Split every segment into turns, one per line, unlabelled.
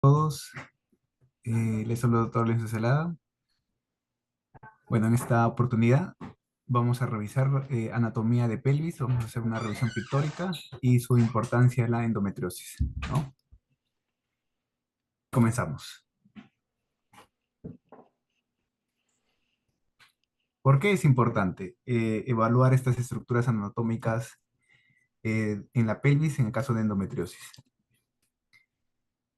Todos, les saludo a doctor Lorenzo Celada. Bueno, en esta oportunidad vamos a revisar anatomía de pelvis, vamos a hacer una revisión pictórica y su importancia en la endometriosis, ¿no? Comenzamos. ¿Por qué es importante evaluar estas estructuras anatómicas en la pelvis en el caso de endometriosis?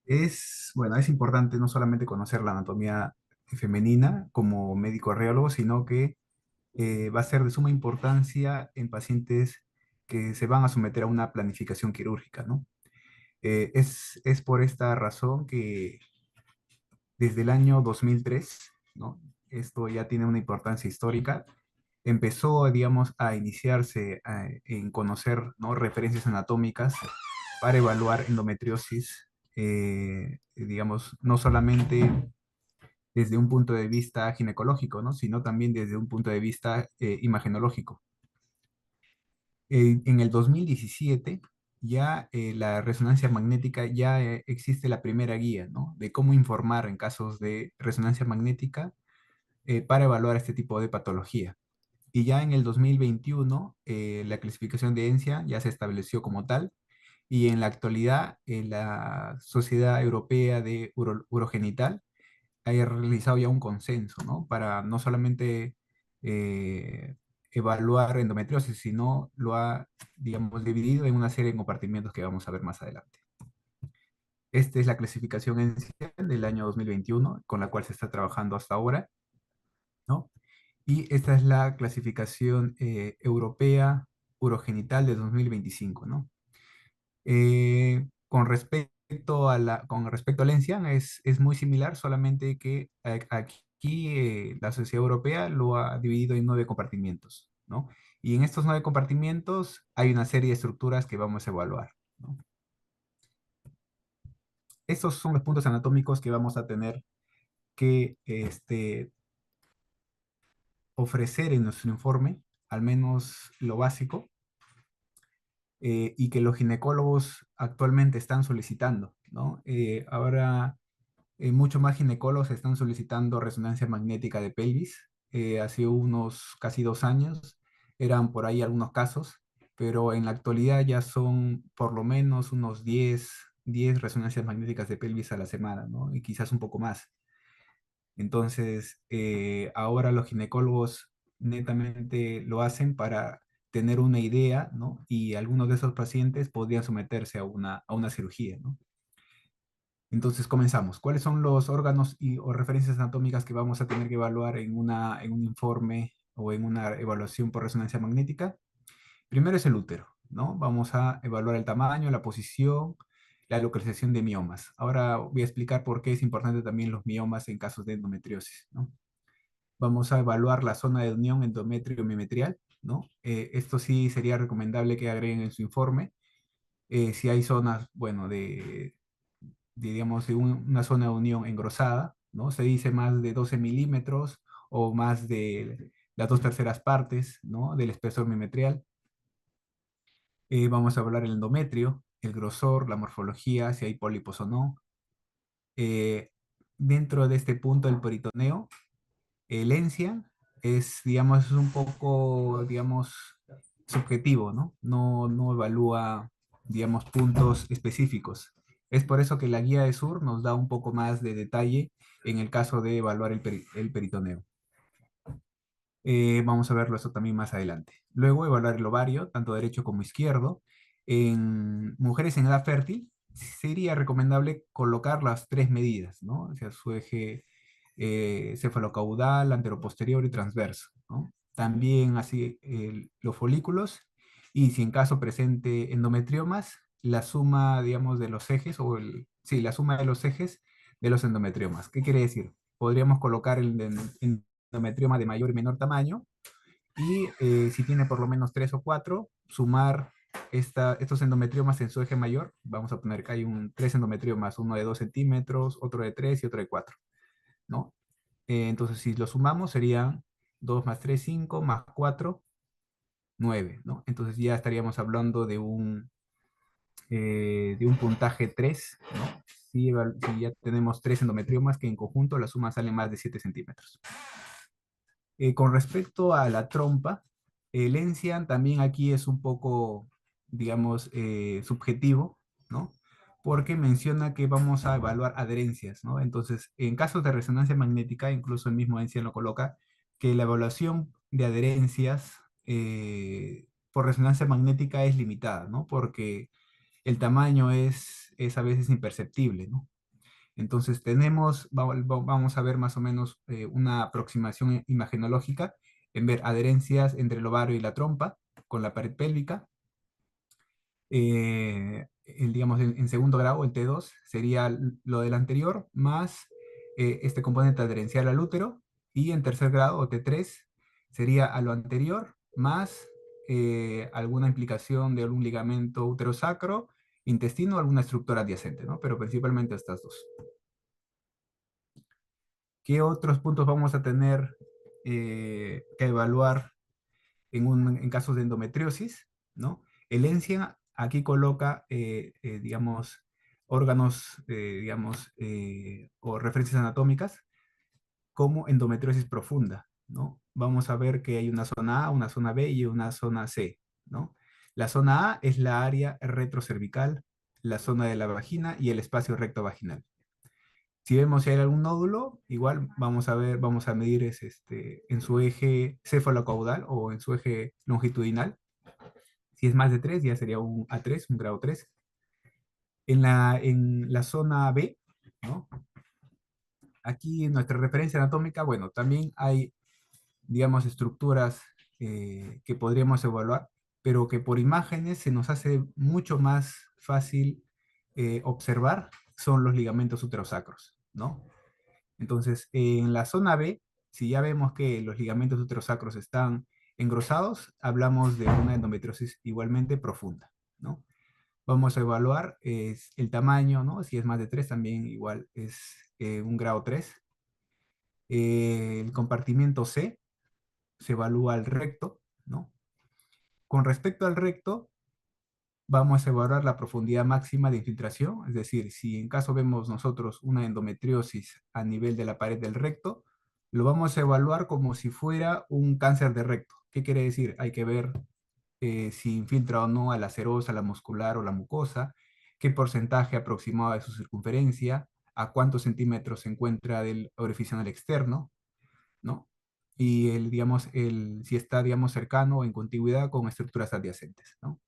Es importante no solamente conocer la anatomía femenina como médico reólogo, sino que va a ser de suma importancia en pacientes que se van a someter a una planificación quirúrgica, ¿no? Es por esta razón que desde el año 2003, ¿no? Esto ya tiene una importancia histórica, empezó, digamos, a iniciarse en conocer, ¿no?, referencias anatómicas para evaluar endometriosis, digamos, no solamente desde un punto de vista ginecológico, ¿no?, sino también desde un punto de vista imagenológico. En el 2017 ya la resonancia magnética, ya existe la primera guía, ¿no?, de cómo informar en casos de resonancia magnética para evaluar este tipo de patología. Y ya en el 2021 la clasificación de ENSIA ya se estableció como tal, y en la actualidad la Sociedad Europea de Urogenital haya realizado ya un consenso, ¿no? Para no solamente eh, evaluar endometriosis, sino lo ha, digamos, dividido en una serie de compartimientos que vamos a ver más adelante. Esta es la clasificación ENSIA del año 2021, con la cual se está trabajando hasta ahora, ¿no? Y esta es la clasificación europea urogenital de 2025, ¿no? Con respecto a la ENSIAN es muy similar, solamente que aquí la Sociedad Europea lo ha dividido en 9 compartimientos, ¿no? Y en estos 9 compartimientos hay una serie de estructuras que vamos a evaluar, ¿no? Estos son los puntos anatómicos que vamos a tener que ofrecer en nuestro informe, al menos lo básico, y que los ginecólogos actualmente están solicitando, ¿no? Ahora muchos más ginecólogos están solicitando resonancia magnética de pelvis. Hace unos casi 2 años eran por ahí algunos casos, pero en la actualidad ya son por lo menos unos 10 resonancias magnéticas de pelvis a la semana, ¿no? Y quizás un poco más. Entonces, ahora los ginecólogos netamente lo hacen para tener una idea, ¿no? Y algunos de esos pacientes podrían someterse a una cirugía, ¿no? Entonces comenzamos. ¿Cuáles son los órganos o referencias anatómicas que vamos a tener que evaluar en un informe o en una evaluación por resonancia magnética? Primero es el útero, ¿no? Vamos a evaluar el tamaño, la posición, la localización de miomas. Ahora voy a explicar por qué es importante también los miomas en casos de endometriosis, ¿no? Vamos a evaluar la zona de unión endometrio-miometrial, ¿no? Esto sí sería recomendable que agreguen en su informe. Si hay zonas, bueno, digamos, de una zona de unión engrosada, ¿no? Se dice más de 12 milímetros o más de las 2/3 partes, ¿no?, del espesor miometrial. Vamos a hablar el endometrio, el grosor, la morfología, si hay pólipos o no. Eh, Dentro de este punto, el peritoneo, el ENSIA digamos, es un poco, digamos, subjetivo, ¿no? No evalúa, digamos, puntos específicos. Es por eso que la guía de Sur nos da un poco más de detalle en el caso de evaluar el peritoneo. Vamos a verlo eso también más adelante. Luego, evaluar el ovario, tanto derecho como izquierdo. En mujeres en edad fértil, sería recomendable colocar las 3 medidas, ¿no? O sea, su eje cefalocaudal, anteroposterior y transverso, ¿no? También así los folículos, y si en caso presente endometriomas, la suma, digamos, de los ejes, sí, la suma de los ejes de los endometriomas. ¿Qué quiere decir? Podríamos colocar el endometrioma de mayor y menor tamaño, y si tiene por lo menos 3 o 4, sumar estos endometriomas en su eje mayor. Vamos a poner que hay 3 endometriomas, uno de 2 centímetros, otro de 3 y otro de 4, ¿no? Entonces, si lo sumamos, serían 2 más 3, 5, más 4, 9, ¿no? Entonces ya estaríamos hablando de un puntaje 3, ¿no? si ya tenemos tres endometriomas que en conjunto la suma sale más de 7 centímetros. Con respecto a la trompa, el ENSIAN también aquí es un poco, digamos, subjetivo, ¿no? Porque menciona que vamos a evaluar adherencias, ¿no? Entonces, en casos de resonancia magnética, incluso el mismo ENSIAN lo coloca, que la evaluación de adherencias por resonancia magnética es limitada, ¿no? Porque el tamaño es a veces imperceptible, ¿no? Entonces vamos a ver más o menos una aproximación imagenológica en ver adherencias entre el ovario y la trompa con la pared pélvica. Digamos, en segundo grado, el T2, sería lo del anterior más este componente adherencial al útero. Y en tercer grado, o T3, sería a lo anterior más alguna implicación de algún ligamento uterosacro, intestino o alguna estructura adyacente, ¿no? Pero principalmente estas dos. ¿Qué otros puntos vamos a tener que evaluar en casos de endometriosis? ¿No? El ENSIA aquí coloca, digamos, órganos, digamos, o referencias anatómicas como endometriosis profunda, ¿no? Vamos a ver que hay una zona A, una zona B y una zona C, ¿no? La zona A es la área retrocervical, la zona de la vagina y el espacio recto vaginal. Si vemos si hay algún nódulo, igual vamos a ver, vamos a medir en su eje céfalo-caudal o en su eje longitudinal. Si es más de 3 ya sería un A3, un grado 3. En la zona B, ¿no? Aquí en nuestra referencia anatómica, bueno, también hay, digamos, estructuras que podríamos evaluar, pero que por imágenes se nos hace mucho más fácil observar, son los ligamentos uterosacros, ¿no? Entonces, en la zona B, si ya vemos que los ligamentos uterosacros están engrosados, hablamos de una endometriosis igualmente profunda, ¿no? Vamos a evaluar el tamaño, ¿no? Si es más de 3, también igual es un grado 3. El compartimiento C se evalúa al recto, ¿no? Con respecto al recto, vamos a evaluar la profundidad máxima de infiltración, es decir, si en caso vemos nosotros una endometriosis a nivel de la pared del recto, lo vamos a evaluar como si fuera un cáncer de recto. ¿Qué quiere decir? Hay que ver si infiltra o no a la serosa, la muscular o la mucosa, qué porcentaje aproximado de su circunferencia, a cuántos centímetros se encuentra del orificio anal externo, ¿no? Y digamos, si está, digamos, cercano o en contigüidad con estructuras adyacentes, ¿no?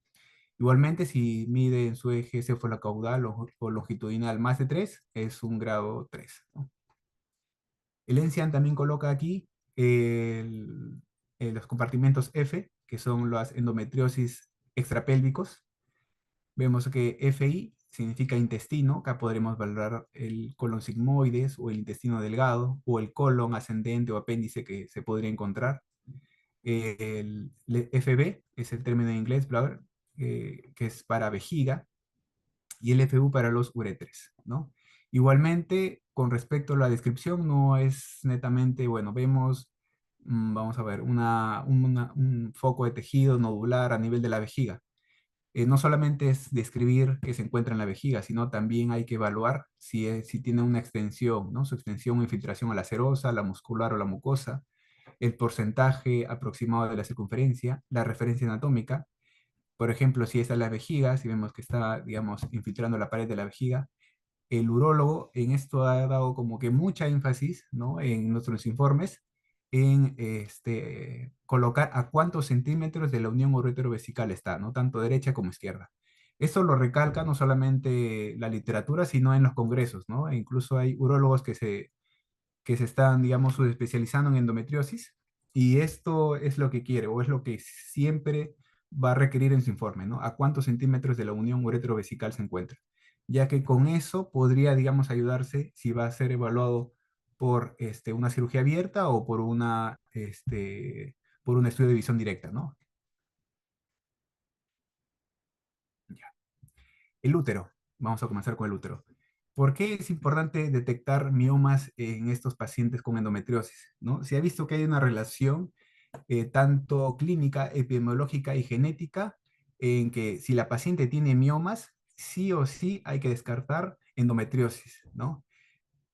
Igualmente, si mide en su eje cefalocaudal o longitudinal más de 3, es un grado 3, ¿no? El ENSIAN también coloca aquí los compartimentos F, que son las endometriosis extrapélvicos. Vemos que FI significa intestino, acá podremos valorar el colon sigmoides o el intestino delgado o el colon ascendente o apéndice que se podría encontrar. El FB es el término en inglés, bladder, que es para vejiga, y el FU para los uréteres, ¿no? Igualmente, con respecto a la descripción, no es netamente, bueno, vemos, vamos a ver, un foco de tejido nodular a nivel de la vejiga. No solamente es describir qué se encuentra en la vejiga, sino también hay que evaluar si tiene una extensión, ¿no? Su extensión o infiltración a la serosa, la muscular o la mucosa, el porcentaje aproximado de la circunferencia, la referencia anatómica. Por ejemplo, si esta es la vejiga, si vemos que está, digamos, infiltrando la pared de la vejiga, el urólogo en esto ha dado como que mucha énfasis, ¿no? En nuestros informes, en colocar a cuántos centímetros de la unión uretero-vesical está, ¿no? Tanto derecha como izquierda. Esto lo recalca no solamente la literatura, sino en los congresos, ¿no? E incluso hay urólogos que se están, digamos, especializando en endometriosis, y esto es lo que quiere, o es lo que siempre va a requerir en su informe, ¿no? A cuántos centímetros de la unión uretero-vesical se encuentra, ya que con eso podría, digamos, ayudarse si va a ser evaluado por una cirugía abierta o por un estudio de visión directa, ¿no? Ya. El útero. Vamos a comenzar con el útero. ¿Por qué es importante detectar miomas en estos pacientes con endometriosis? ¿No? Se ha visto que hay una relación tanto clínica, epidemiológica y genética, en que si la paciente tiene miomas, sí o sí hay que descartar endometriosis, ¿no?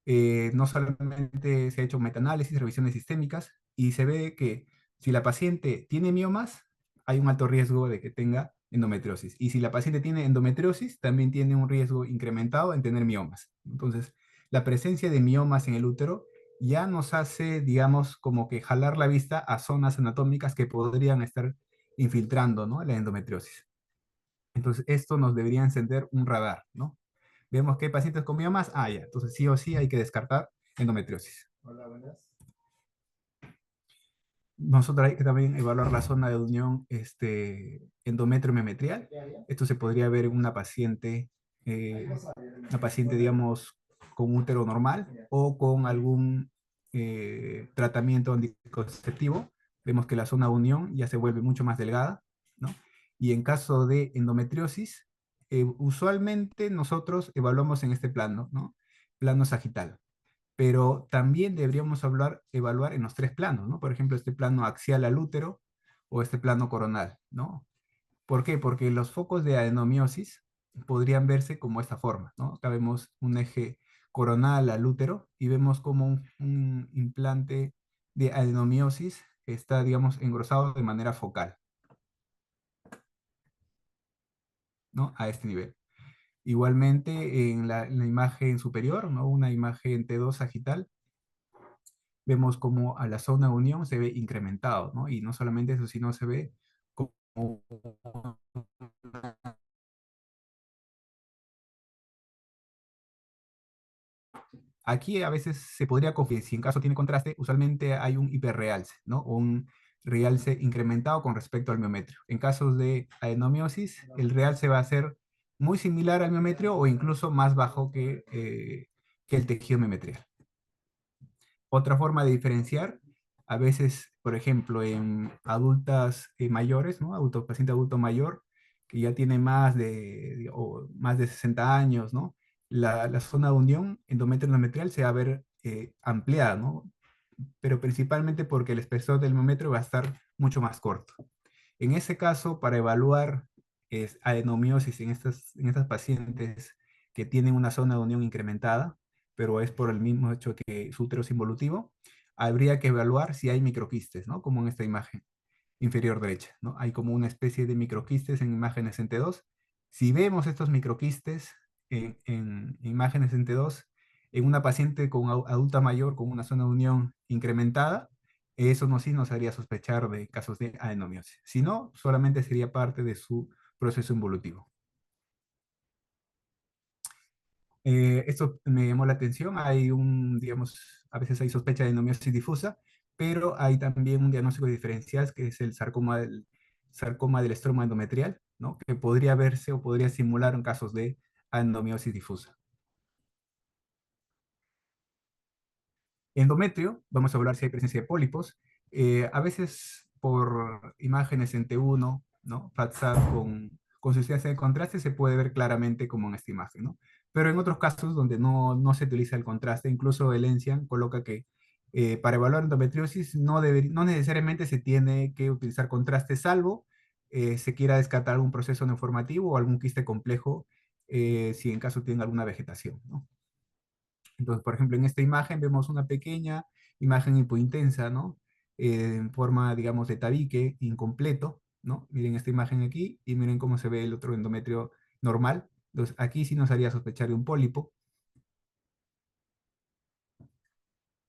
No solamente se ha hecho metaanálisis, revisiones sistémicas, y se ve que si la paciente tiene miomas, hay un alto riesgo de que tenga endometriosis. Y si la paciente tiene endometriosis, también tiene un riesgo incrementado en tener miomas. Entonces, la presencia de miomas en el útero ya nos hace, digamos, como que jalar la vista a zonas anatómicas que podrían estar infiltrando, ¿no?, la endometriosis. Entonces, esto nos debería encender un radar, ¿no? Vemos que hay pacientes con miomas, ya, entonces sí o sí hay que descartar endometriosis. Hola, buenas. Nosotros hay que también evaluar la zona de unión endometrio memetrial. Esto se podría ver en una paciente, digamos, con útero normal o con algún tratamiento anticonceptivo. Vemos que la zona de unión ya se vuelve mucho más delgada, ¿no? Y en caso de endometriosis, usualmente nosotros evaluamos en este plano, ¿no? Plano sagital, pero también deberíamos evaluar en los tres planos, ¿no? Por ejemplo, este plano axial al útero o este plano coronal, ¿no? ¿Por qué? Porque los focos de adenomiosis podrían verse como esta forma, ¿no? Acá vemos un eje coronal al útero y vemos como un implante de adenomiosis está, digamos, engrosado de manera focal, ¿no? A este nivel. Igualmente, en la imagen superior, ¿no? Una imagen T2 sagital, vemos como a la zona de unión se ve incrementado, ¿no? Y no solamente eso, sino se ve como aquí a veces se podría confundir, si en caso tiene contraste, usualmente hay un hiperrealce, ¿no? O un realce incrementado con respecto al miometrio. En casos de adenomiosis, el realce va a ser muy similar al miometrio o incluso más bajo que el tejido miometrial. Otra forma de diferenciar, a veces, por ejemplo, en adultas mayores, ¿no? Paciente adulto mayor, que ya tiene más de 60 años, ¿no? La zona de unión endometrio-endometrial se va a ver ampliada, ¿no? Pero principalmente porque el espesor del endometrio va a estar mucho más corto. En ese caso, para evaluar adenomiosis en estas pacientes que tienen una zona de unión incrementada, pero es por el mismo hecho que su útero es involutivo, habría que evaluar si hay microquistes, ¿no? Como en esta imagen inferior derecha, ¿no? Hay como una especie de microquistes en imágenes en T2. Si vemos estos microquistes en imágenes en T2, en una paciente adulta mayor con una zona de unión incrementada, eso no sí nos haría sospechar de casos de adenomiosis. Si no, solamente sería parte de su proceso involutivo. Esto me llamó la atención. Digamos, a veces hay sospecha de adenomiosis difusa, pero hay también un diagnóstico diferencial que es el sarcoma del estroma endometrial, ¿no? Que podría verse o podría simular en casos de adenomiosis difusa. Endometrio, vamos a hablar si hay presencia de pólipos. A veces por imágenes en T1, ¿no? FATSAT con sustancia de contraste se puede ver claramente como en esta imagen, ¿no? Pero en otros casos donde no se utiliza el contraste, incluso el ENCIAN coloca que para evaluar endometriosis no necesariamente se tiene que utilizar contraste, salvo se quiera descartar algún proceso neoformativo o algún quiste complejo, si en caso tiene alguna vegetación, ¿no? Entonces, por ejemplo, en esta imagen vemos una pequeña imagen hipointensa, ¿no? En forma, digamos, de tabique incompleto, ¿no? Miren esta imagen aquí y miren cómo se ve el otro endometrio normal. Entonces, aquí sí nos haría sospechar de un pólipo.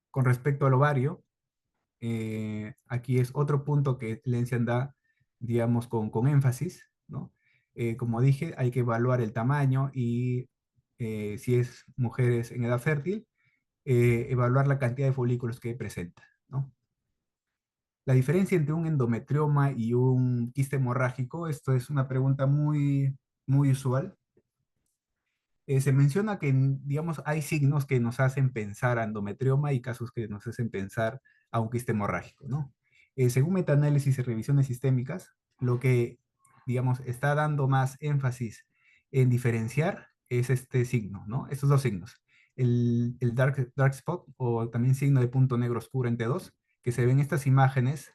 Con respecto al ovario, aquí es otro punto que Lencian da, digamos, con énfasis, ¿no? Como dije, hay que evaluar el tamaño y si es mujeres en edad fértil, evaluar la cantidad de folículos que presenta, ¿no? La diferencia entre un endometrioma y un quiste hemorrágico, esto es una pregunta muy usual. Se menciona que, digamos, hay signos que nos hacen pensar a endometrioma y casos que nos hacen pensar a un quiste hemorrágico, ¿no? Según metaanálisis y revisiones sistémicas, lo que, digamos, está dando más énfasis en diferenciar es este signo, ¿no? Estos dos signos. El dark spot o también signo de punto negro oscuro en T2, que se ven estas imágenes,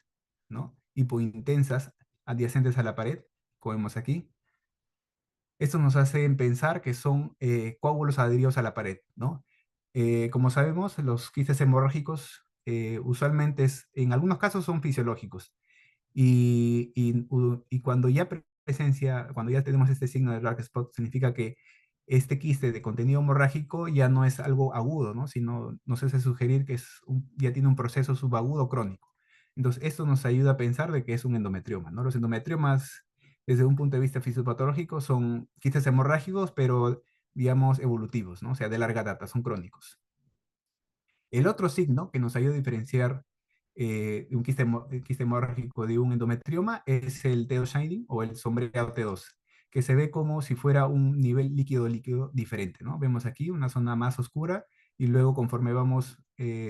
¿no? Hipointensas adyacentes a la pared, como vemos aquí, Esto nos hace pensar que son coágulos adheridos a la pared, ¿no? Como sabemos, los quistes hemorrágicos usualmente en algunos casos son fisiológicos y cuando ya cuando ya tenemos este signo de dark spot, significa que este quiste de contenido hemorrágico ya no es algo agudo, ¿no? Sino nos hace sugerir que ya tiene un proceso subagudo crónico. Entonces, esto nos ayuda a pensar de que es un endometrioma, ¿no? Los endometriomas, desde un punto de vista fisiopatológico, son quistes hemorrágicos, pero, digamos, evolutivos, ¿no? O sea, de larga data, son crónicos. El otro signo que nos ayuda a diferenciar un quiste hemorrágico de un endometrioma es el T2 Shining o el sombreado T2, que se ve como si fuera un nivel líquido-líquido diferente, ¿no? Vemos aquí una zona más oscura y luego conforme vamos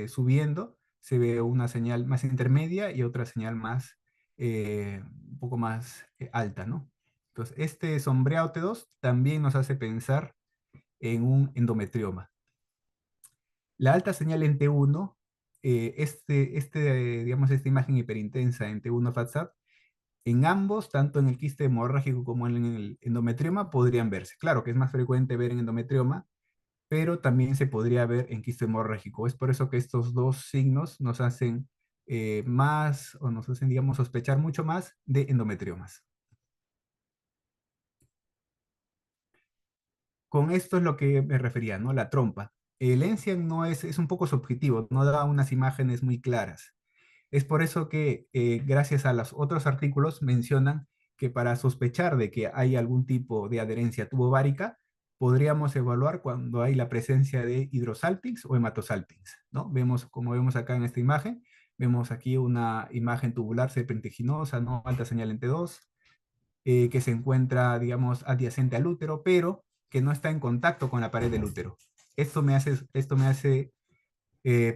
subiendo se ve una señal más intermedia y otra señal más, un poco más alta, ¿no? Entonces, este sombreado T2 también nos hace pensar en un endometrioma. La alta señal en T1, digamos, esta imagen hiperintensa en T1 FATSAT, en ambos, tanto en el quiste hemorrágico como en el endometrioma, podrían verse. Claro que es más frecuente ver en endometrioma, pero también se podría ver en quiste hemorrágico. Es por eso que estos dos signos nos hacen más, o nos hacen, digamos, sospechar mucho más de endometriomas. Con esto es lo que me refería, ¿no? La trompa. El ENSIAN no es un poco subjetivo, no da unas imágenes muy claras. Es por eso que, gracias a los otros artículos, mencionan que para sospechar de que hay algún tipo de adherencia tubovárica, podríamos evaluar cuando hay la presencia de hidrosalpinx o hematosalpinx, ¿no? Como vemos acá en esta imagen, vemos aquí una imagen tubular serpentiginosa, ¿no? Alta señal en T2, que se encuentra, digamos, adyacente al útero, pero que no está en contacto con la pared del útero. Esto me hace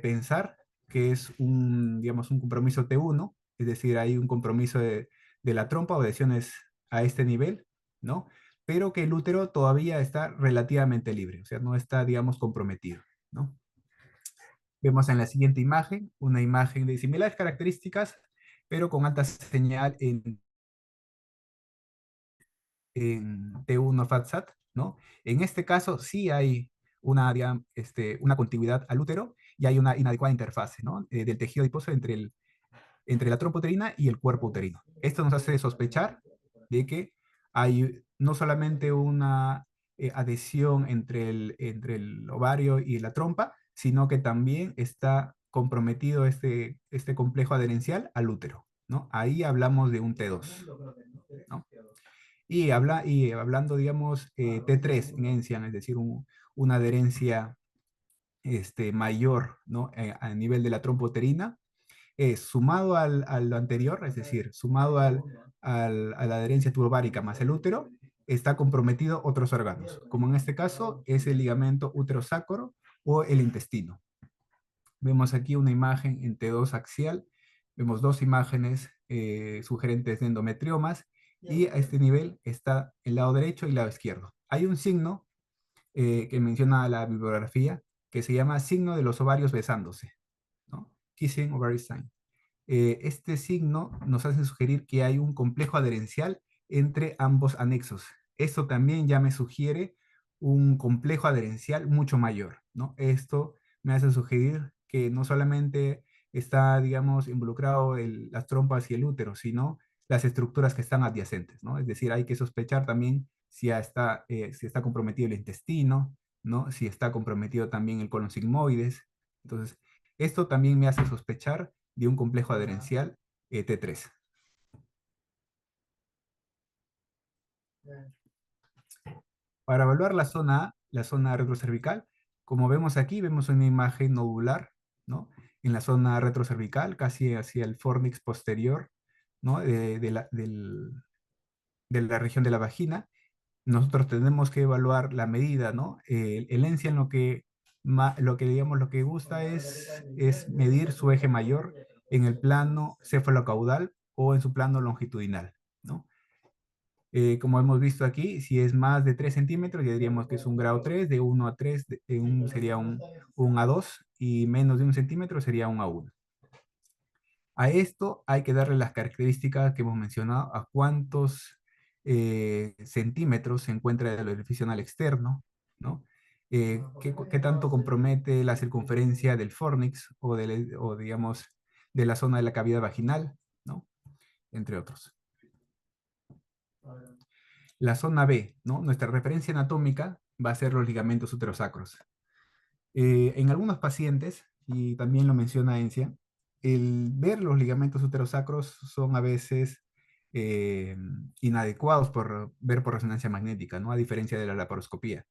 pensar que es digamos, un compromiso T1, es decir, hay un compromiso de la trompa o lesiones a este nivel, ¿no? Pero que el útero todavía está relativamente libre, o sea, no está, digamos, comprometido, ¿no? Vemos en la siguiente imagen, una imagen de similares características, pero con alta señal en T1 FATSAT, ¿no? En este caso sí hay una contiguidad al útero y hay una inadecuada interfase, ¿no? Del tejido adiposo entre la trompa uterina y el cuerpo uterino. Esto nos hace sospechar de que hay no solamente una adhesión entre el ovario y la trompa, sino que también está comprometido este complejo adherencial al útero, ¿no? Ahí hablamos de un T2, ¿no? Y hablando, digamos, T3 en ENSIAN, es decir, una adherencia mayor, ¿no? A nivel de la trompa uterina, sumado a lo anterior, es decir, sumado a la adherencia turbárica más el útero, está comprometido otros órganos, como en este caso es el ligamento uterosacro o el intestino. Vemos aquí una imagen en T2 axial, vemos dos imágenes sugerentes de endometriomas y a este nivel está el lado derecho y el lado izquierdo. Hay un signo que menciona la bibliografía que se llama signo de los ovarios besándose, ¿no? Kissing ovary sign. Este signo nos hace sugerir que hay un complejo adherencial entre ambos anexos. Esto también ya me sugiere un complejo adherencial mucho mayor, ¿no? Esto me hace sugerir que no solamente está, digamos, involucrado las trompas y el útero, sino las estructuras que están adyacentes, ¿no? Es decir, hay que sospechar también si está comprometido el intestino, ¿no? Si está comprometido también el colon sigmoides. Entonces, esto también me hace sospechar de un complejo adherencial T3. Para evaluar la zona retrocervical, como vemos aquí, vemos una imagen nodular, ¿no? En la zona retrocervical, casi hacia el fornix posterior, ¿no? De la región de la vagina. Nosotros tenemos que evaluar la medida, ¿no? El ENSIA digamos, lo que gusta es medir su eje mayor en el plano cefalocaudal o en su plano longitudinal, ¿no? Como hemos visto aquí, si es más de 3 centímetros, ya diríamos que es un grado 3, de 1 a 3 sería un A2 y menos de 1 centímetro sería un A1. A esto hay que darle las características que hemos mencionado, a cuántos centímetros se encuentra el orificio anal externo, ¿no? ¿Qué tanto compromete la circunferencia del fornix o digamos, de la zona de la cavidad vaginal, ¿no? Entre otros. La zona B, ¿no? Nuestra referencia anatómica va a ser los ligamentos uterosacros. En algunos pacientes, y también lo menciona Encia, el ver los ligamentos uterosacros son a veces eh, inadecuados por ver por resonancia magnética, ¿no? A diferencia de la laparoscopía.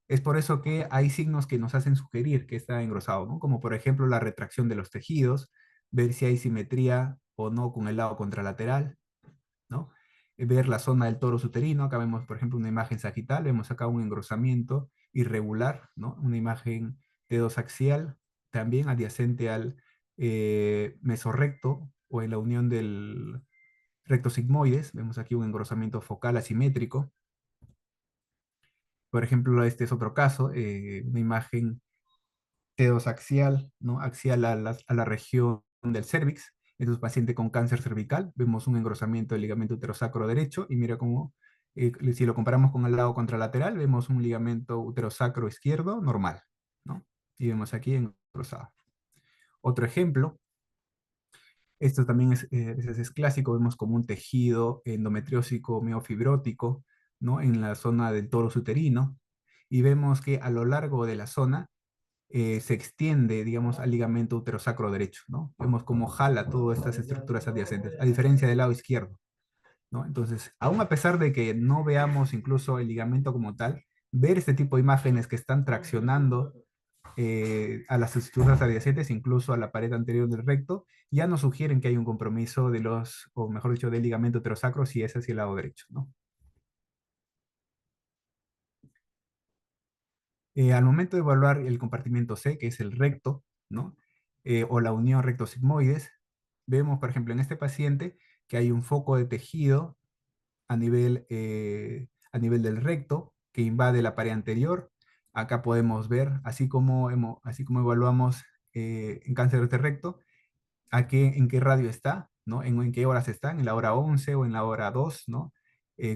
Es por eso que hay signos que nos hacen sugerir que está engrosado, ¿no? Como por ejemplo la retracción de los tejidos, ver si hay simetría o no con el lado contralateral, ¿no? Ver la zona del torus uterino, acá vemos por ejemplo una imagen sagital, vemos acá un engrosamiento irregular, ¿no? Una imagen axial, también adyacente al mesorrecto o en la unión del recto sigmoides, vemos aquí un engrosamiento focal asimétrico. Por ejemplo, este es otro caso, una imagen axial, ¿no? Axial a la región del cervix. Este es un paciente con cáncer cervical. Vemos un engrosamiento del ligamento uterosacro derecho y mira cómo, si lo comparamos con el lado contralateral, vemos un ligamento uterosacro izquierdo normal, ¿no? Y vemos aquí engrosado. Otro ejemplo, esto también es clásico, vemos como un tejido endometriósico miofibrótico, ¿no? En la zona del torus uterino, y vemos que a lo largo de la zona se extiende, digamos, al ligamento uterosacro derecho, ¿no? Vemos cómo jala todas estas estructuras adyacentes, a diferencia del lado izquierdo, ¿no? Entonces, aún a pesar de que no veamos incluso el ligamento como tal, ver este tipo de imágenes que están traccionando a las estructuras adyacentes, incluso a la pared anterior del recto, ya nos sugieren que hay un compromiso de los, o mejor dicho, del ligamento uterosacro si es hacia el lado derecho, ¿no? Al momento de evaluar el compartimento C, que es el recto, ¿no? O la unión recto-sigmoides, vemos, por ejemplo, en este paciente que hay un foco de tejido a nivel del recto que invade la pared anterior. Acá podemos ver, así como evaluamos en cáncer de recto, en qué radio está, ¿no? En qué horas está, en la hora 11 o en la hora 2, ¿no?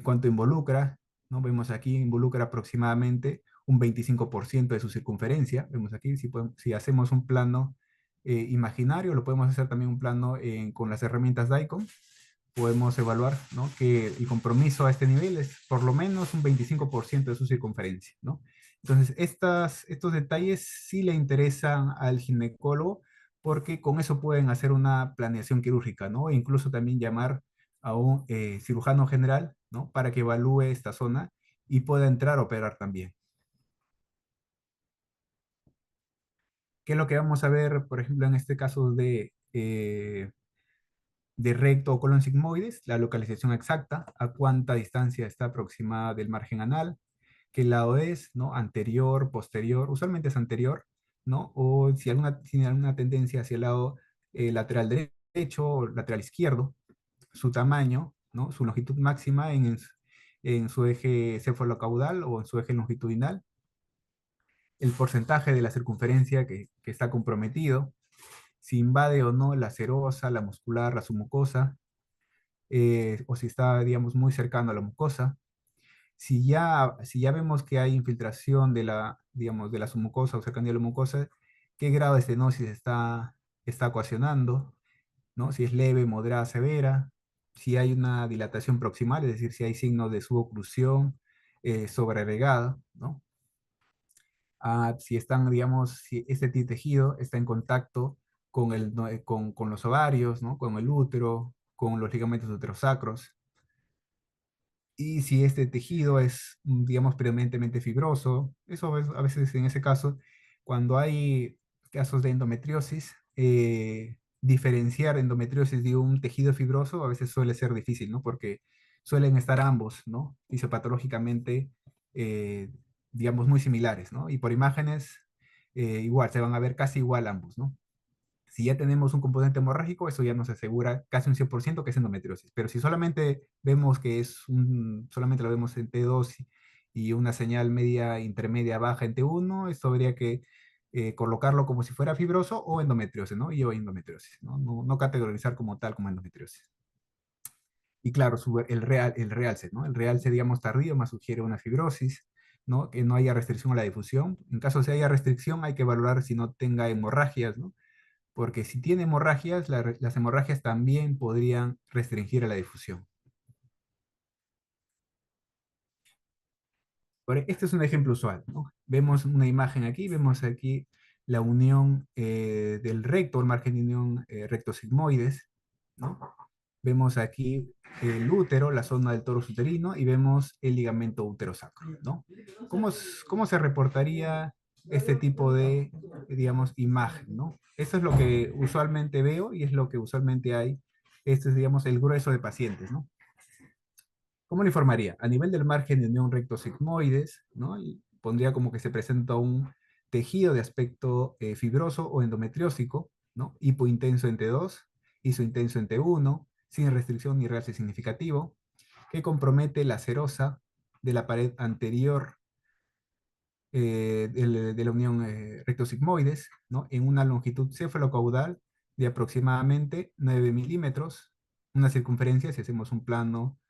Cuánto involucra, ¿no? Vemos aquí, involucra aproximadamente un 25% de su circunferencia. Vemos aquí, si hacemos un plano imaginario, lo podemos hacer también un plano con las herramientas DICOM, podemos evaluar, ¿no? Que el compromiso a este nivel es por lo menos un 25% de su circunferencia, ¿no? Entonces, estos detalles sí le interesan al ginecólogo porque con eso pueden hacer una planeación quirúrgica, ¿no? E incluso también llamar a un cirujano general, ¿no? Para que evalúe esta zona y pueda entrar a operar también. ¿Qué es lo que vamos a ver, por ejemplo, en este caso de recto o colon sigmoides? La localización exacta, a cuánta distancia está aproximada del margen anal, qué lado es, ¿no? Anterior, posterior, usualmente es anterior, ¿no? O si tiene alguna tendencia hacia el lado lateral derecho o lateral izquierdo, su tamaño, ¿no? Su longitud máxima en su eje cefalocaudal o en su eje longitudinal, el porcentaje de la circunferencia que está comprometido, si invade o no la serosa, la muscular, la submucosa, o si está, digamos, muy cercano a la mucosa. Si ya vemos que hay infiltración digamos, de la submucosa o cercanía a la mucosa, qué grado de estenosis está ocasionando, ¿no? Si es leve, moderada, severa, si hay una dilatación proximal, es decir, si hay signos de suboclusión sobreregada, ¿no? Si están, digamos, si este tejido está en contacto no, con los ovarios, ¿no? Con el útero, con los ligamentos uterosacros, y si este tejido es, digamos, predominantemente fibroso, eso a veces en ese caso, cuando hay casos de endometriosis, diferenciar endometriosis de un tejido fibroso a veces suele ser difícil, ¿no? Porque suelen estar ambos, ¿no? Fisiopatológicamente, eh, digamos, muy similares, ¿no? Y por imágenes, igual, se van a ver casi igual ambos, ¿no? Si ya tenemos un componente hemorrágico, eso ya nos asegura casi un 100% que es endometriosis. Pero si solamente vemos que solamente lo vemos en T2 y una señal media, intermedia, baja en T1, esto habría que colocarlo como si fuera fibroso o endometriosis, ¿no? Y o endometriosis, ¿no? No categorizar como tal como endometriosis. Y claro, el realce, ¿no? El realce, digamos, tardío más sugiere una fibrosis, ¿no? Que no haya restricción a la difusión. En caso de haya restricción, hay que valorar si no tenga hemorragias, ¿no? Porque si tiene hemorragias, las hemorragias también podrían restringir a la difusión. Este es un ejemplo usual, ¿no? Vemos una imagen aquí, vemos aquí la unión del recto, el margen de unión recto sigmoides, ¿no? Vemos aquí el útero, la zona del toro uterino, y vemos el ligamento uterosacro, ¿no? ¿Cómo se reportaría este tipo de, digamos, imagen, ¿no? Esto es lo que usualmente veo y es lo que usualmente hay. Este es, digamos, el grueso de pacientes, ¿no? ¿Cómo lo informaría? A nivel del margen de unión recto sigmoides, ¿no? Y pondría como que se presenta un tejido de aspecto fibroso o endometriósico, ¿no? Hipointenso en T2, isointenso en T1, sin restricción ni realce significativo, que compromete la serosa de la pared anterior de la unión rectosigmoides, ¿no? En una longitud cefalocaudal de aproximadamente 9 milímetros, una circunferencia, si hacemos un plano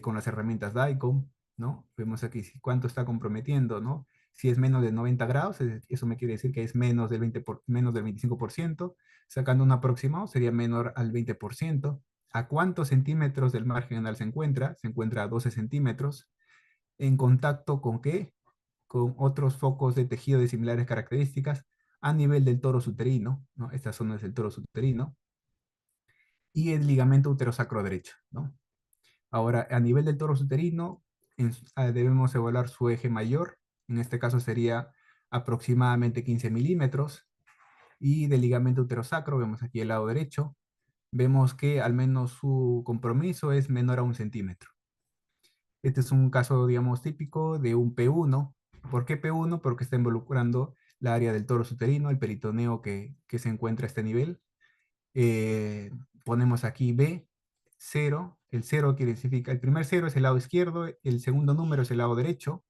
con las herramientas DICOM, ¿no? Vemos aquí cuánto está comprometiendo, ¿no? Si es menos de 90 grados, eso me quiere decir que es menos del 25%, sacando un aproximado sería menor al 20%. ¿A cuántos centímetros del margen anal se encuentra? Se encuentra a 12 centímetros. ¿En contacto con qué? Con otros focos de tejido de similares características a nivel del toro uterino, ¿no? Esta zona es el toro uterino, y el ligamento uterosacro derecho, ¿no? Ahora, a nivel del toro uterino, debemos evaluar su eje mayor, en este caso sería aproximadamente 15 milímetros, y del ligamento uterosacro, vemos aquí el lado derecho, vemos que al menos su compromiso es menor a 1 centímetro. Este es un caso, digamos, típico de un P1. ¿Por qué P1? Porque está involucrando la área del toro uterino, el peritoneo que se encuentra a este nivel. Ponemos aquí B, 0. El 0 quiere decir, el primer 0 es el lado izquierdo, el segundo número es el lado derecho,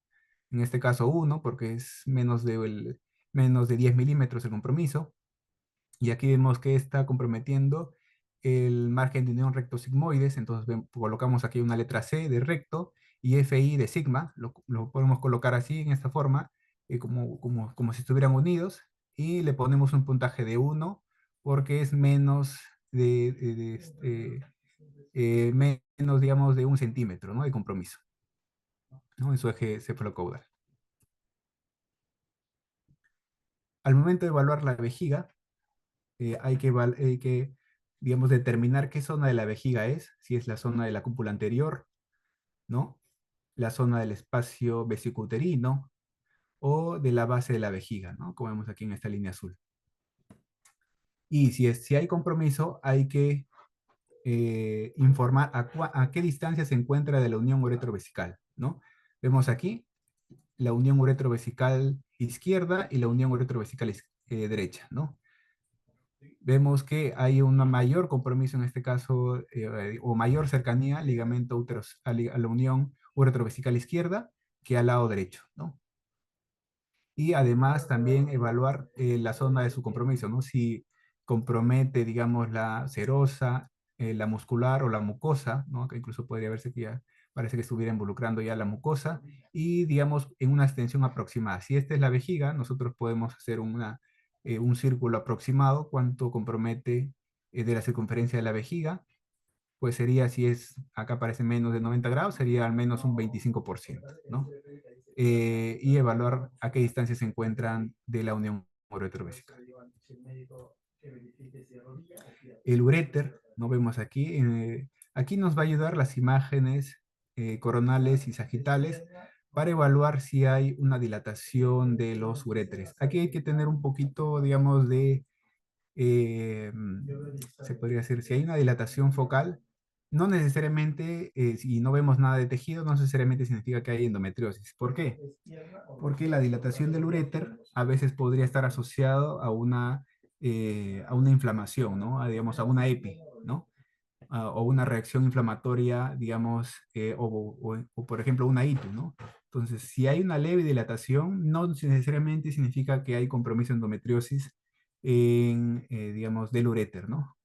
en este caso 1, porque es menos de 10 milímetros el compromiso. Y aquí vemos que está comprometiendo el margen de unión recto sigmoides, entonces colocamos aquí una letra C de recto y FI de sigma, lo podemos colocar así en esta forma, como si estuvieran unidos, y le ponemos un puntaje de 1 porque es menos menos, digamos, de 1 centímetro, ¿no? De compromiso, ¿no? En su eje cefalocaudal. Al momento de evaluar la vejiga, hay que, digamos, determinar qué zona de la vejiga es, si es la zona de la cúpula anterior, ¿no? La zona del espacio vesicouterino o de la base de la vejiga, ¿no? Como vemos aquí en esta línea azul. Y si hay compromiso, hay que informar a qué distancia se encuentra de la unión uretrovesical, ¿no? Vemos aquí la unión uretrovesical izquierda y la unión uretrovesical derecha, ¿no? Vemos que hay un mayor compromiso en este caso, o mayor cercanía al ligamento a la unión uretrovesical izquierda que al lado derecho, ¿no? Y además también evaluar la zona de su compromiso, ¿no? Si compromete, digamos, la serosa, la muscular o la mucosa, ¿no? Que incluso podría verse que ya parece que estuviera involucrando ya la mucosa, y digamos en una extensión aproximada. Si esta es la vejiga, nosotros podemos hacer un círculo aproximado, cuánto compromete de la circunferencia de la vejiga, pues sería, si es, acá parece menos de 90 grados, sería al menos un 25%, ¿no? Y evaluar a qué distancia se encuentran de la unión uretrovesical. El uréter, no vemos aquí, aquí nos va a ayudar las imágenes coronales y sagitales para evaluar si hay una dilatación de los uréteres. Aquí hay que tener un poquito, digamos, eh, se podría decir, si hay una dilatación focal, no necesariamente, si no vemos nada de tejido, no necesariamente significa que hay endometriosis. ¿Por qué? Porque la dilatación del uréter a veces podría estar asociado a una inflamación, ¿no? Digamos, a una EPI, ¿no? O una reacción inflamatoria, digamos, o, por ejemplo una ITU, ¿no? Entonces, si hay una leve dilatación, no necesariamente significa que hay compromiso de endometriosis digamos, del uréter, ¿no?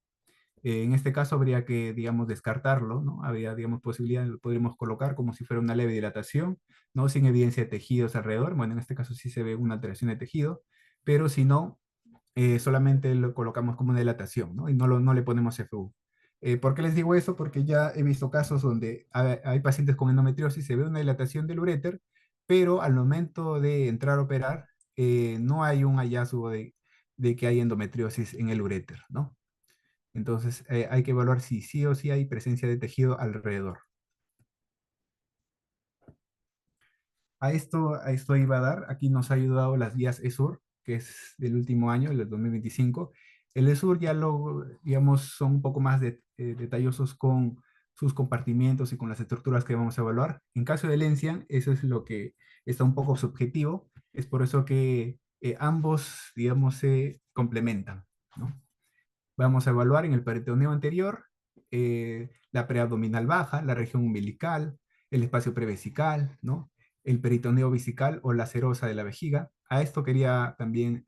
En este caso habría que, digamos, descartarlo, ¿no? Habría, digamos, posibilidad, lo podríamos colocar como si fuera una leve dilatación, ¿no? Sin evidencia de tejidos alrededor. Bueno, en este caso sí se ve una alteración de tejido, pero si no, solamente lo colocamos como una dilatación, ¿no? Y no le ponemos FU. ¿Por qué les digo eso? Porque ya he visto casos donde hay pacientes con endometriosis, se ve una dilatación del uréter, pero al momento de entrar a operar, no hay un hallazgo de que hay endometriosis en el uréter, ¿no? Entonces, hay que evaluar si sí o sí hay presencia de tejido alrededor. A esto iba a dar, aquí nos ha ayudado las guías ESUR, que es del último año, el del 2025. El ESUR ya lo, digamos, son un poco más detallosos con sus compartimientos y con las estructuras que vamos a evaluar. En caso de Lencian, eso es lo que está un poco subjetivo, es por eso que ambos, digamos, se complementan, ¿no? Vamos a evaluar en el peritoneo anterior la preabdominal baja, la región umbilical, el espacio prevesical, ¿no? El peritoneo vesical o la serosa de la vejiga. A esto quería también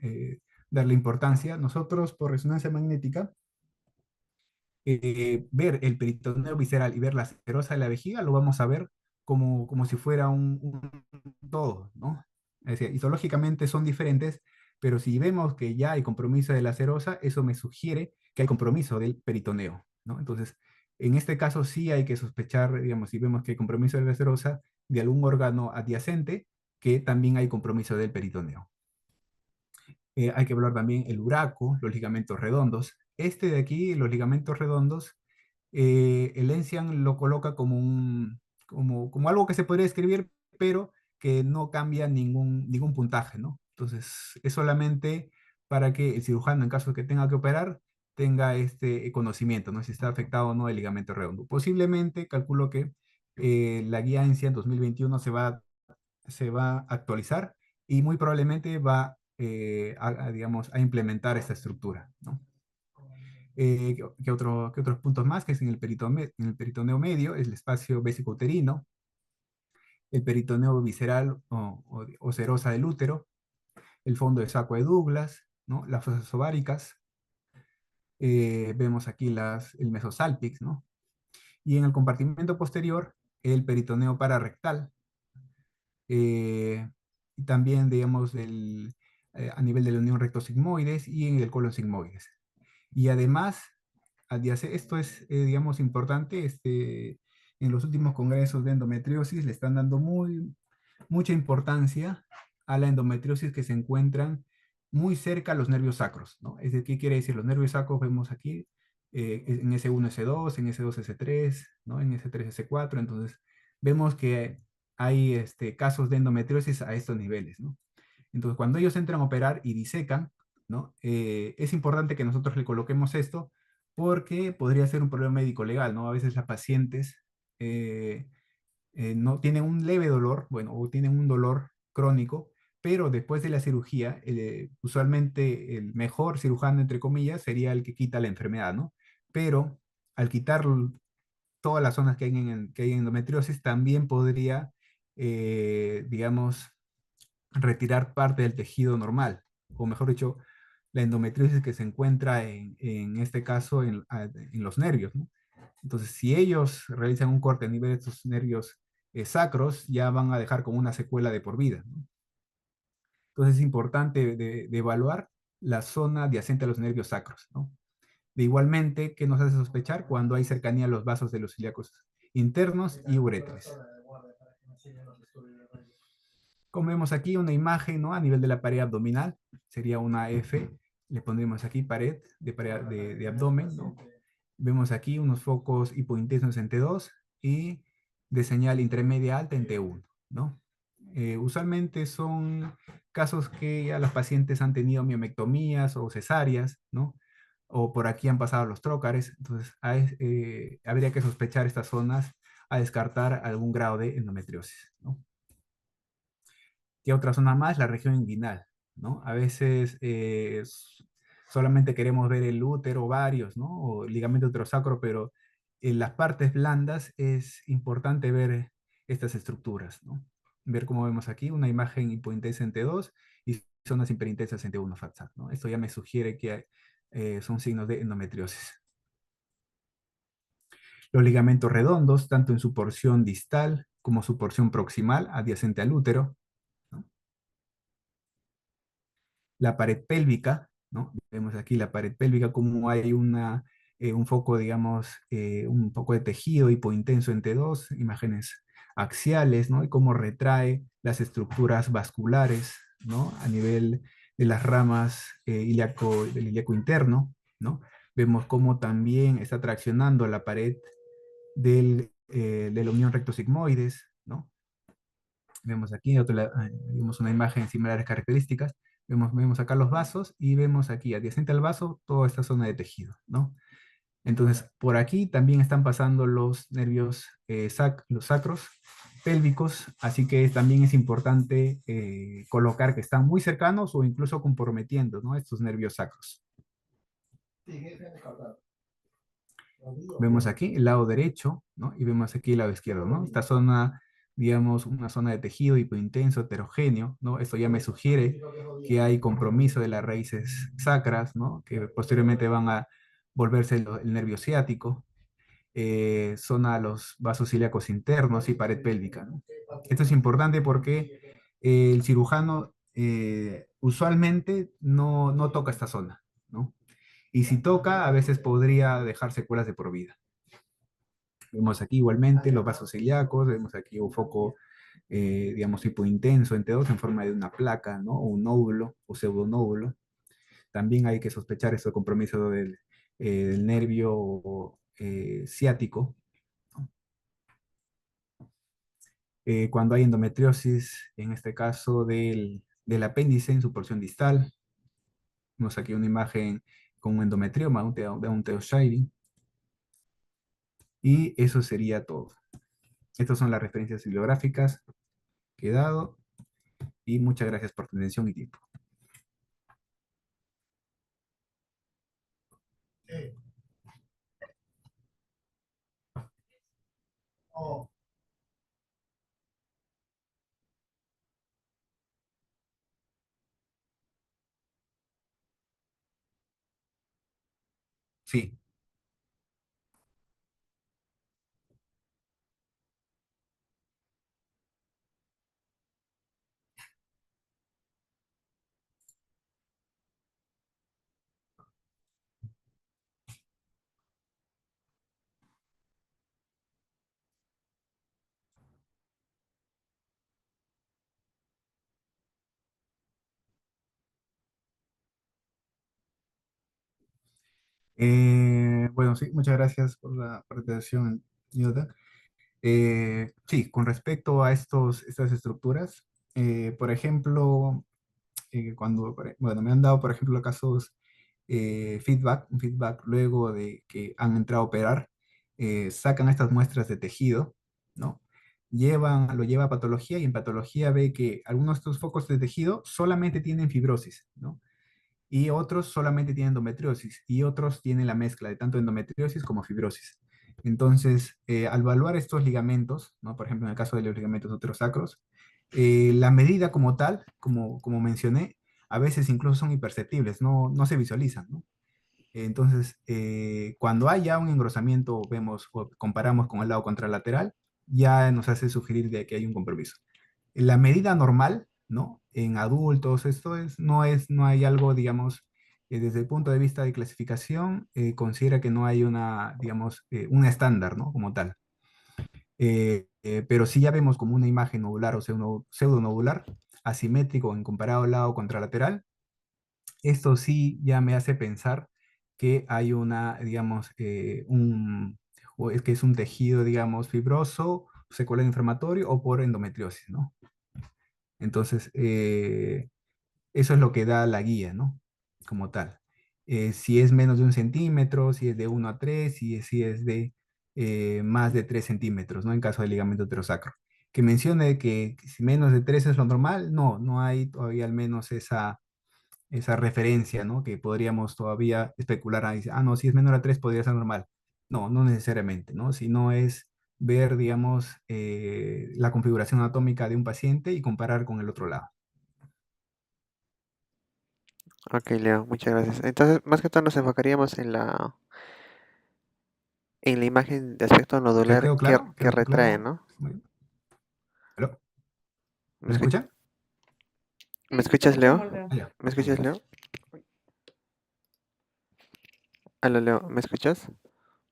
darle importancia. Nosotros, por resonancia magnética, ver el peritoneo visceral y ver la serosa de la vejiga, lo vamos a ver como si fuera un todo, ¿no? Es decir, histológicamente son diferentes, pero si vemos que ya hay compromiso de la serosa, eso me sugiere que hay compromiso del peritoneo, ¿no? Entonces, en este caso sí hay que sospechar, digamos, si vemos que hay compromiso de la serosa, de algún órgano adyacente, que también hay compromiso del peritoneo. Hay que hablar también el uraco, los ligamentos redondos. Este de aquí, los ligamentos redondos, el Encian lo coloca como algo que se podría escribir, pero que no cambia ningún puntaje, ¿no? Entonces, es solamente para que el cirujano, en caso de que tenga que operar, tenga este conocimiento, ¿no? Si está afectado o no el ligamento redondo. Posiblemente, calculo que la guía Encian 2021 se va a actualizar y muy probablemente va digamos, a implementar esta estructura, ¿no? ¿Qué otros puntos más? Que es en el peritoneo medio, es el espacio vesicouterino, el peritoneo visceral o serosa del útero, el fondo de saco de Douglas, ¿no? Las fosas ováricas, vemos aquí el mesosalpix, ¿no? Y en el compartimento posterior, el peritoneo pararrectal, y también, digamos, a nivel de la unión rectosigmoides y en el colon sigmoides. Y además, esto es, digamos, importante, en los últimos congresos de endometriosis le están dando mucha importancia a la endometriosis que se encuentran muy cerca a los nervios sacros, ¿no? Es decir, ¿qué quiere decir? Los nervios sacros vemos aquí en S1, S2, en S2, S3, ¿no? En S3, S4, entonces vemos que hay casos de endometriosis a estos niveles, ¿no? Entonces, cuando ellos entran a operar y disecan, ¿no? Es importante que nosotros le coloquemos esto porque podría ser un problema médico legal, ¿no? A veces las pacientes eh, no tienen un leve dolor, bueno, o tienen un dolor crónico, pero después de la cirugía, usualmente el mejor cirujano, entre comillas, sería el que quita la enfermedad, ¿no? Pero al quitar todas las zonas que hay en endometriosis, también podría, digamos, retirar parte del tejido normal, o mejor dicho, la endometriosis que se encuentra en este caso en los nervios, ¿no? Entonces, si ellos realizan un corte a nivel de estos nervios sacros, ya van a dejar como una secuela de por vida, ¿no? Entonces, es importante de evaluar la zona adyacente a los nervios sacros, ¿no? De igualmente, ¿qué nos hace sospechar? Cuando hay cercanía a los vasos de los ilíacos internos y uréteres. Como vemos aquí, una imagen, ¿no? A nivel de la pared abdominal, sería una F, le pondremos aquí pared de abdomen, ¿no? Vemos aquí unos focos hipointensos en T2 y de señal intermedia alta en T1, ¿no? Usualmente son casos que ya las pacientes han tenido miomectomías o cesáreas, ¿no? O por aquí han pasado los trócares, entonces habría que sospechar estas zonas a descartar algún grado de endometriosis, ¿no? ¿Qué otra zona más? La región inguinal, ¿no? A veces solamente queremos ver el útero, ovarios, ¿no? O el ligamento uterosacro, pero en las partes blandas es importante ver estas estructuras, ¿no? Ver cómo vemos aquí una imagen hipointensa en T2 y zonas hiperintensas en T1 FATSAC, ¿no? Esto ya me sugiere que son signos de endometriosis. Los ligamentos redondos, tanto en su porción distal como su porción proximal, adyacente al útero, ¿no? La pared pélvica, ¿no? Vemos aquí la pared pélvica, como hay un foco, digamos, un poco de tejido hipointenso entre dos imágenes axiales, ¿no? Y cómo retrae las estructuras vasculares, ¿no? A nivel de las ramas del ilíaco interno, ¿no? Vemos cómo también está traccionando la pared de la unión rectosigmoides, ¿no? Vemos aquí vemos una imagen de similares características. Vemos acá los vasos y vemos aquí, adyacente al vaso, toda esta zona de tejido, ¿no? Entonces, por aquí también están pasando los nervios, los sacros pélvicos, así que también es importante colocar que están muy cercanos o incluso comprometiendo, ¿no? Estos nervios sacros. Vemos aquí el lado derecho, ¿no? Y vemos aquí el lado izquierdo, ¿no? Esta zona, digamos, una zona de tejido hipointenso, heterogéneo, ¿no? Esto ya me sugiere que hay compromiso de las raíces sacras, ¿no? Que posteriormente van a volverse el nervio ciático, zona a los vasos ilíacos internos y pared pélvica, ¿no? Esto es importante porque el cirujano usualmente no toca esta zona, ¿no? Y si toca, a veces podría dejar secuelas de por vida. Vemos aquí igualmente los vasos celíacos, vemos aquí un foco, digamos, tipo intenso entre dos en forma de una placa, ¿no? O un nódulo o pseudonódulo. También hay que sospechar este compromiso del nervio ciático, ¿no? Cuando hay endometriosis, en este caso del apéndice en su porción distal, vemos aquí una imagen con un endometrioma, un teoshairi, y eso sería todo. Estas son las referencias bibliográficas que he dado y muchas gracias por tu atención y tiempo. Sí, bueno, sí, muchas gracias por la presentación, Yoda. Sí, con respecto a estas estructuras, por ejemplo, bueno, me han dado, por ejemplo, casos un feedback luego de que han entrado a operar, sacan estas muestras de tejido, ¿no? Lo lleva a patología y en patología ve que algunos de estos focos de tejido solamente tienen fibrosis, ¿no? Y otros solamente tienen endometriosis y otros tienen la mezcla de tanto endometriosis como fibrosis. Entonces, al evaluar estos ligamentos, ¿no? Por ejemplo, en el caso de los ligamentos uterosacros, la medida como tal, como mencioné, a veces incluso son imperceptibles, no se visualizan, ¿no? Entonces, cuando hay ya un engrosamiento, vemos o comparamos con el lado contralateral, ya nos hace sugerir de que hay un compromiso. La medida normal, ¿no? En adultos, no hay algo, digamos, desde el punto de vista de clasificación, considera que no hay digamos, un estándar, ¿no? Como tal. Pero si ya vemos como una imagen nodular o pseudonodular, asimétrico en comparado lado contralateral, esto sí ya me hace pensar que hay digamos, o es que es un tejido, digamos, fibroso, secular inflamatorio o por endometriosis, ¿no? Entonces, eso es lo que da la guía, ¿no? Como tal. Si es menos de 1 centímetro, si es de 1 a 3, si es de más de 3 centímetros, ¿no? En caso del ligamento heterosacro. Que mencione que si menos de 3 es lo normal, no hay todavía al menos esa referencia, ¿no? Que podríamos todavía especular ahí. Ah, no, si es menor a 3 podría ser normal. No necesariamente, ¿no? Si no es ver, digamos, la configuración anatómica de un paciente y comparar con el otro lado.
Ok, Leo, muchas gracias. Entonces, más que todo nos enfocaríamos En la imagen de aspecto
¿Quedó,
nodular
quedó claro?
que
¿Quedó
retrae,
claro?
¿no?
Muy bien. ¿Aló?
¿Me
¿Me
escuchas?
escucha?
¿Me
Sí, te
escuchas, Leo?
escuchamos, Leo.
Ah, ya.
¿Me
Muy
escuchas,
bien.
Leo? Aló, Leo, ¿me escuchas?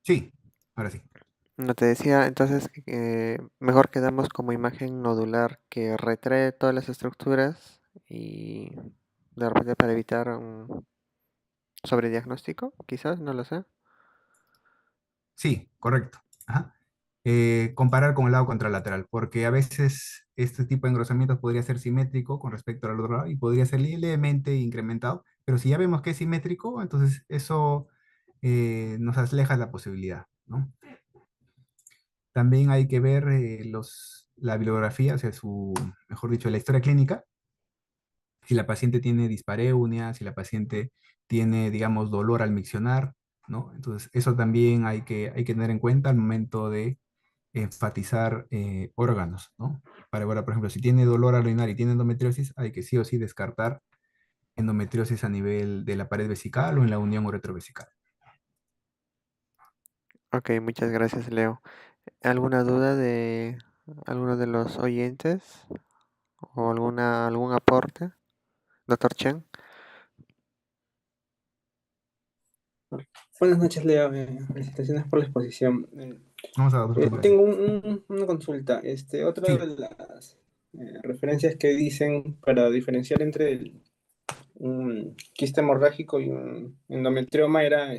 Sí, ahora sí.
No te decía, entonces, mejor quedamos como imagen nodular que retrae todas las estructuras y de repente para evitar un sobrediagnóstico, quizás, no lo sé.
Sí, correcto. Ajá. Comparar con el lado contralateral, porque a veces este tipo de engrosamientos podría ser simétrico con respecto al otro lado y podría ser levemente incrementado, pero si ya vemos que es simétrico, entonces eso nos aleja la posibilidad, ¿no? También hay que ver la bibliografía, o sea, mejor dicho, la historia clínica, si la paciente tiene dispareunia, si la paciente tiene, digamos, dolor al miccionar, ¿no? Entonces, eso también hay que tener en cuenta al momento de enfatizar órganos, ¿no? Para ahora, por ejemplo, si tiene dolor al orinar y tiene endometriosis, hay que sí o sí descartar endometriosis a nivel de la pared vesical o en la unión uretrovesical.
Ok, muchas gracias, Leo. ¿Alguna duda de alguno de los oyentes o algún aporte, doctor Chen?
Buenas noches, Leo. Felicitaciones por la exposición.
Vamos a otro punto, gracias.
Tengo una consulta. Otra
Sí,
de las referencias que dicen para diferenciar entre un quiste hemorrágico y un endometrioma era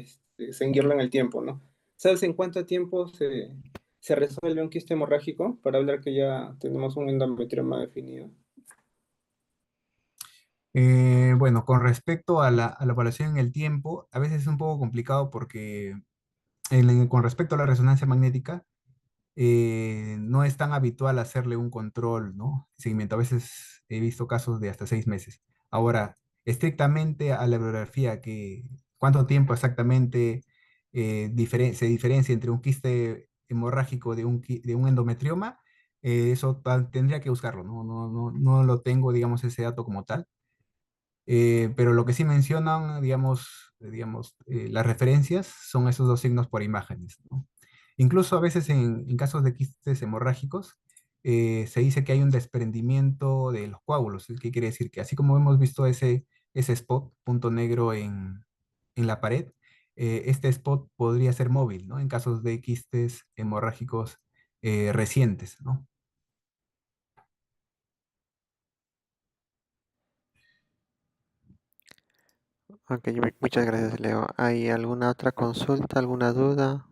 seguirlo en el tiempo, ¿no? ¿Sabes en cuánto tiempo se resuelve un quiste hemorrágico para hablar que ya tenemos un endometrioma definido?
bueno, con respecto a la evaluación en el tiempo, a veces es un poco complicado porque con respecto a la resonancia magnética, no es tan habitual hacerle un control, ¿no? Seguimiento. A veces he visto casos de hasta 6 meses. Ahora, estrictamente a la bibliografía, ¿cuánto tiempo exactamente se diferencia entre un quiste hemorrágico de un endometrioma? Eso tendría que buscarlo, ¿no? No lo tengo, digamos, ese dato como tal. Pero lo que sí mencionan, digamos, las referencias son esos dos signos por imágenes, ¿no? Incluso a veces en casos de quistes hemorrágicos, se dice que hay un desprendimiento de los coágulos. ¿Qué quiere decir? Que así como hemos visto ese spot, punto negro en la pared, este spot podría ser móvil, ¿no? En casos de quistes hemorrágicos recientes, ¿no?
Ok, muchas gracias, Leo. ¿Hay alguna otra consulta, alguna duda?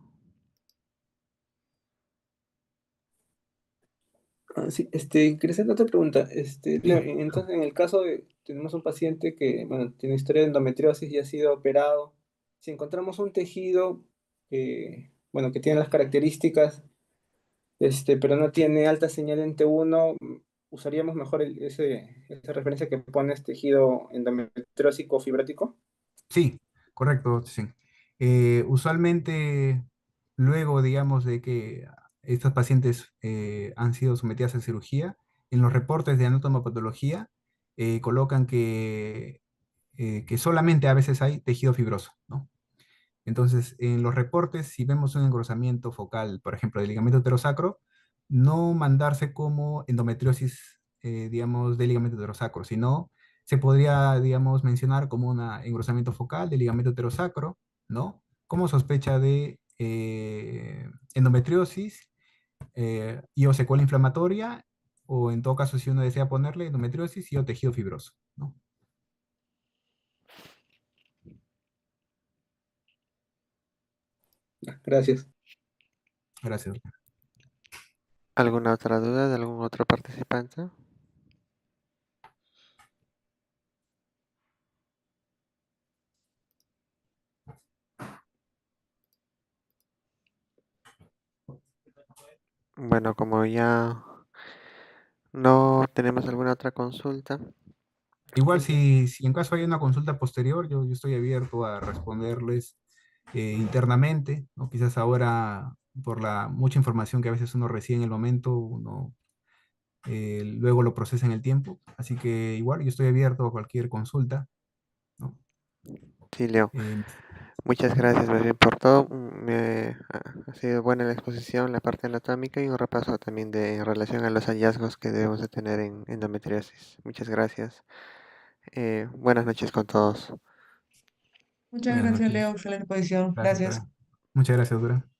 Sí, quería hacer otra pregunta. Leo,
Sí,
entonces, en el caso de, tenemos un paciente que, bueno, tiene historia de endometriosis y ha sido operado, si encontramos un tejido que, bueno, que tiene las características, pero no tiene alta señal en T1, usaríamos mejor esa referencia que pones tejido endometriósico fibrótico.
sí, correcto, sí. Usualmente, luego, digamos, de que estas pacientes han sido sometidas a cirugía, en los reportes de anatomopatología colocan que solamente a veces hay tejido fibroso, ¿no? Entonces, en los reportes, si vemos un engrosamiento focal, por ejemplo, del ligamento pterosacro, no mandarse como endometriosis, digamos, del ligamento pterosacro, sino se podría, digamos, mencionar como un engrosamiento focal del ligamento pterosacro, ¿no? Como sospecha de endometriosis y o secuela inflamatoria, o en todo caso, si uno desea ponerle endometriosis y o tejido fibroso, ¿no?
Gracias.
Gracias.
¿Alguna otra duda de algún otro participante? Bueno, como ya no tenemos alguna otra consulta,
Igual
entonces,
si en caso hay una consulta posterior, yo estoy abierto a responderles internamente, ¿no? Quizás ahora, por la mucha información que a veces uno recibe en el momento, uno luego lo procesa en el tiempo. Así que igual yo estoy abierto a cualquier consulta, ¿no?
sí, Leo.
Eh,
Muchas gracias, más bien, por todo. Ha sido buena la exposición, la parte anatómica y un repaso también en relación a los hallazgos que debemos de tener en endometriosis. Muchas gracias. Buenas noches con todos.
Muchas
Buenas
gracias,
noches.
Leo. Excelente exposición.
Gracias,
Gracias.
Dora. Muchas gracias, Dora.